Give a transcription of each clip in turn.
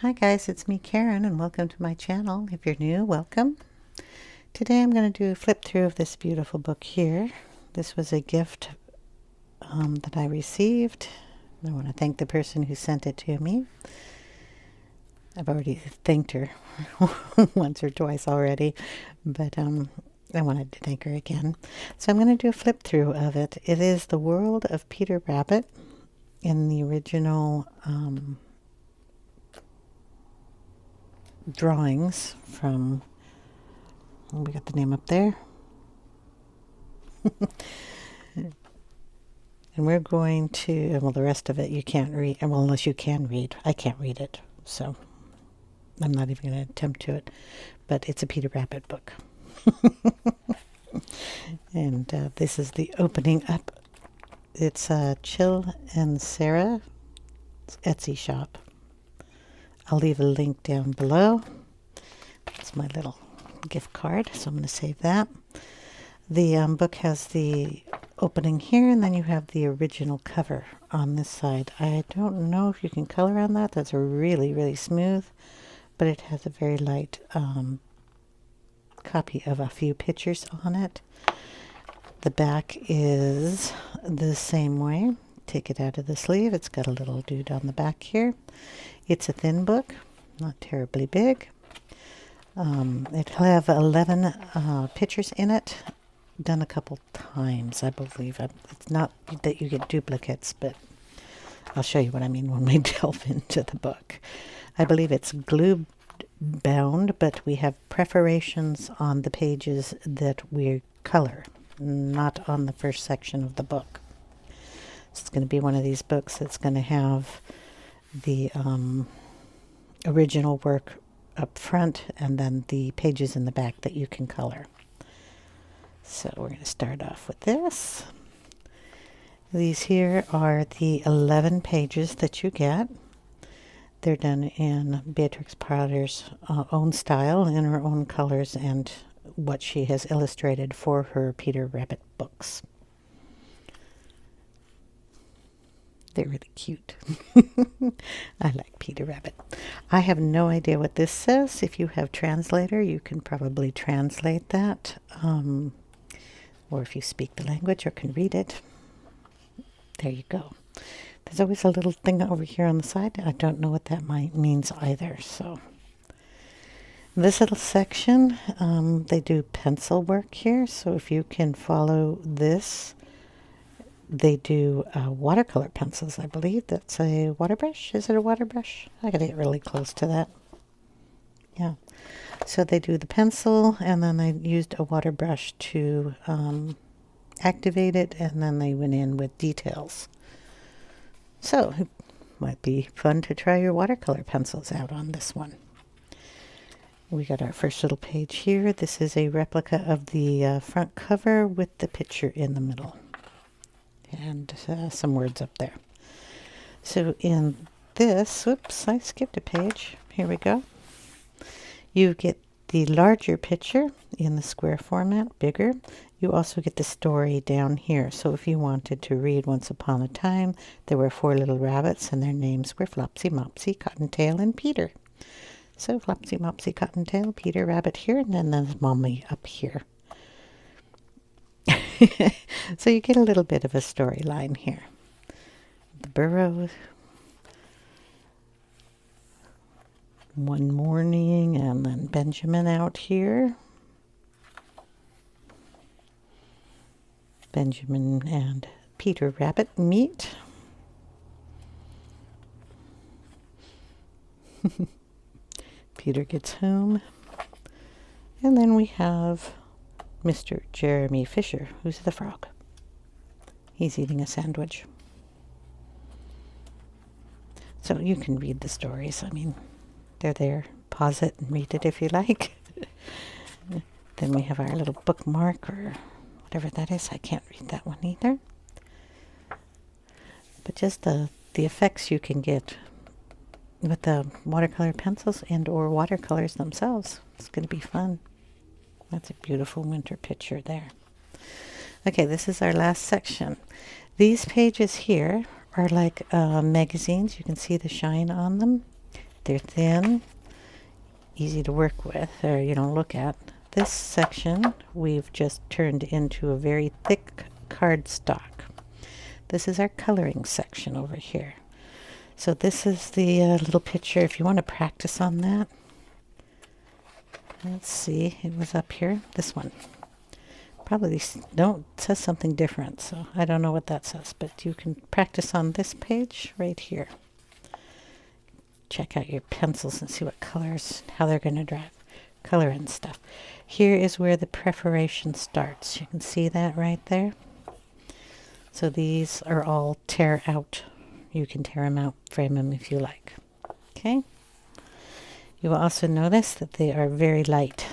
Hi guys, it's me Karen and welcome to my channel. If you're new, welcome. Today I'm going to do a flip through of this beautiful book here. This was a gift that I received. I want to thank the person who sent it to me. I've already thanked her once or twice already, but I wanted to thank her again. So I'm going to do a flip through of it. It is The World of Peter Rabbit in the original drawings from, we got the name up there. And we're going to, well, the rest of it you can't read, well, unless you can read. I can't read it, so I'm not even going to attempt to it. But it's a Peter Rabbit book. And this is the opening up. It's Chill and Sarah's Etsy shop. I'll leave a link down below. It's my little gift card, so I'm going to save that. The book has the opening here, and then you have the original cover on this side. I don't know if you can color on that. That's really, really smooth, but it has a very light copy of a few pictures on it. The back is the same way. Take it out of the sleeve. It's got a little dude on the back here. It's a thin book, not terribly big. It'll have 11 pictures in it, done a couple times, I believe. It's not that you get duplicates, but I'll show you what I mean when we delve into the book. I believe it's glue bound, but we have perforations on the pages that we color, not on the first section of the book. So it's going to be one of these books that's going to have the original work up front and then the pages in the back that you can color. So we're going to start off with this. These here are the 11 pages that you get. They're done in Beatrix Potter's own style, in her own colors, and what she has illustrated for her Peter Rabbit books. They're really cute. I like Peter Rabbit. I have no idea what this says. If you have translator, you can probably translate that. Or if you speak the language or can read it. There you go. There's always a little thing over here on the side. I don't know what that means either. So this little section, they do pencil work here. So if you can follow this, they do watercolor pencils, I believe. That's a water brush. Is it a water brush? I gotta get really close to that. Yeah. So they do the pencil, and then they used a water brush to activate it, and then they went in with details. So it might be fun to try your watercolor pencils out on this one. We got our first little page here. This is a replica of the front cover with the picture in the middle. And some words up there. So in this, whoops, I skipped a page. Here we go. You get the larger picture in the square format, bigger. You also get the story down here. So if you wanted to read Once Upon a Time, there were 4 little rabbits and their names were Flopsy, Mopsy, Cottontail, and Peter. So Flopsy, Mopsy, Cottontail, Peter Rabbit here, and then there's Mommy up here. So you get a little bit of a storyline here. The burrow. One morning, and then Benjamin out here. Benjamin and Peter Rabbit meet. Peter gets home. And then we have Mr. Jeremy Fisher, who's the frog. He's eating a sandwich. So you can read the stories. I mean, they're there. Pause it and read it if you like. Then we have our little bookmark or whatever that is. I can't read that one either. But just the effects you can get with the watercolor pencils and or watercolors themselves. It's going to be fun. That's a beautiful winter picture there. Okay, this is our last section. These pages here are like magazines. You can see the shine on them. They're thin, easy to work with, or look at. This section we've just turned into a very thick cardstock. This is our coloring section over here. So this is the little picture. If you want to practice on that, let's see, it was up here. This one probably says something different, so I don't know what that says, but you can practice on this page right here. Check out your pencils and see what colors, how they're going to drive color and stuff. Here is where the perforation starts. You can see that right there. So these are all tear out. You can tear them out, frame them if you like. Okay. You will also notice that they are very light.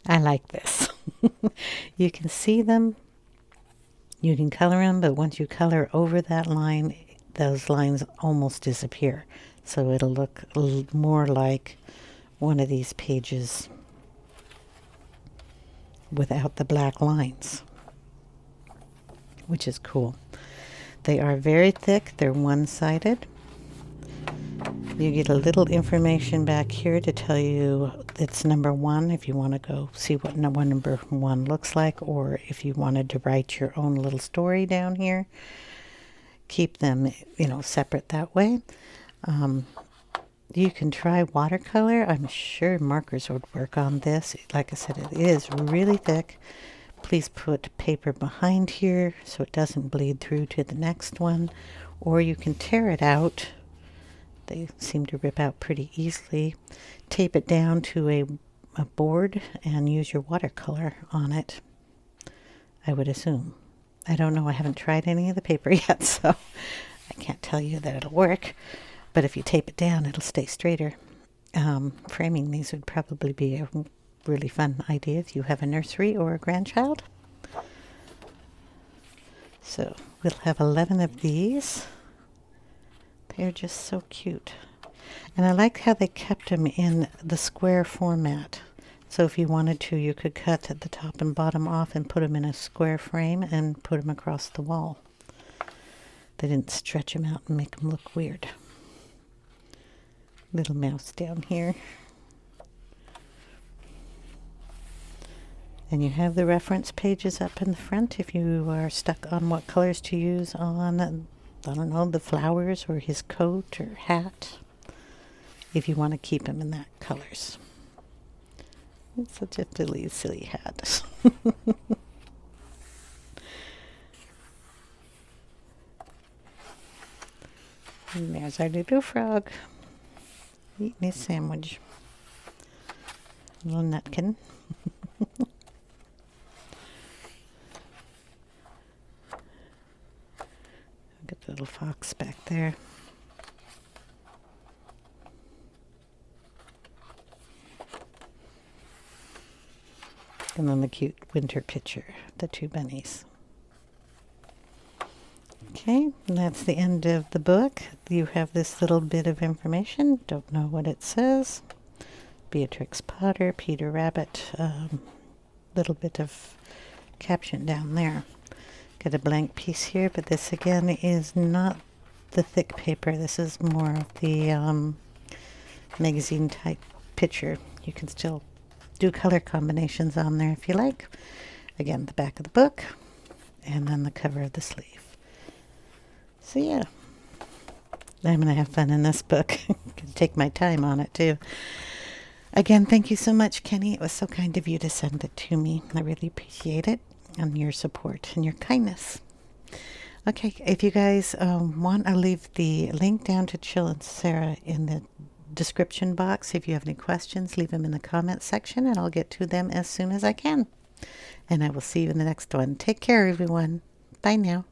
I like this. You can see them. You can color them, but once you color over that line, those lines almost disappear. So it'll look more like one of these pages without the black lines, which is cool. They are very thick. They're one-sided. You get a little information back here to tell you it's number 1 if you want to go see what number 1 looks like, or if you wanted to write your own little story down here. Keep them, separate that way. You can try watercolor. I'm sure markers would work on this. Like I said, it is really thick. Please put paper behind here so it doesn't bleed through to the next one. Or you can tear it out. They seem to rip out pretty easily. Tape it down to a board and use your watercolor on it, I would assume. I don't know. I haven't tried any of the paper yet, so I can't tell you that it'll work. But if you tape it down, it'll stay straighter. Framing these would probably be a really fun idea if you have a nursery or a grandchild. So we'll have 11 of these. They're just so cute. And I like how they kept them in the square format. So if you wanted to, you could cut the top and bottom off and put them in a square frame and put them across the wall. They didn't stretch them out and make them look weird. Little mouse down here. And you have the reference pages up in the front if you are stuck on what colors to use on, I don't know, the flowers or his coat or hat, if you want to keep him in that colors. It's such a silly hat. And there's our little frog eating his sandwich. Little nutkin. Got the little fox back there. And then the cute winter picture, the 2 bunnies. Okay, and that's the end of the book. You have this little bit of information. Don't know what it says. Beatrix Potter, Peter Rabbit. Little bit of caption down there. Got a blank piece here, but this again is not the thick paper. This is more of the magazine type picture. You can still do color combinations on there if you like. Again, the back of the book and then the cover of the sleeve. So yeah, I'm going to have fun in this book. Gonna take my time on it too. Again, thank you so much, Kenny. It was so kind of you to send it to me. I really appreciate it and your support and your kindness. Okay, if you guys want, I'll leave the link down to Chill and Sarah in the description box. If you have any questions, leave them in the comment section and I'll get to them as soon as I can. And I will see you in the next one. Take care, everyone. Bye now.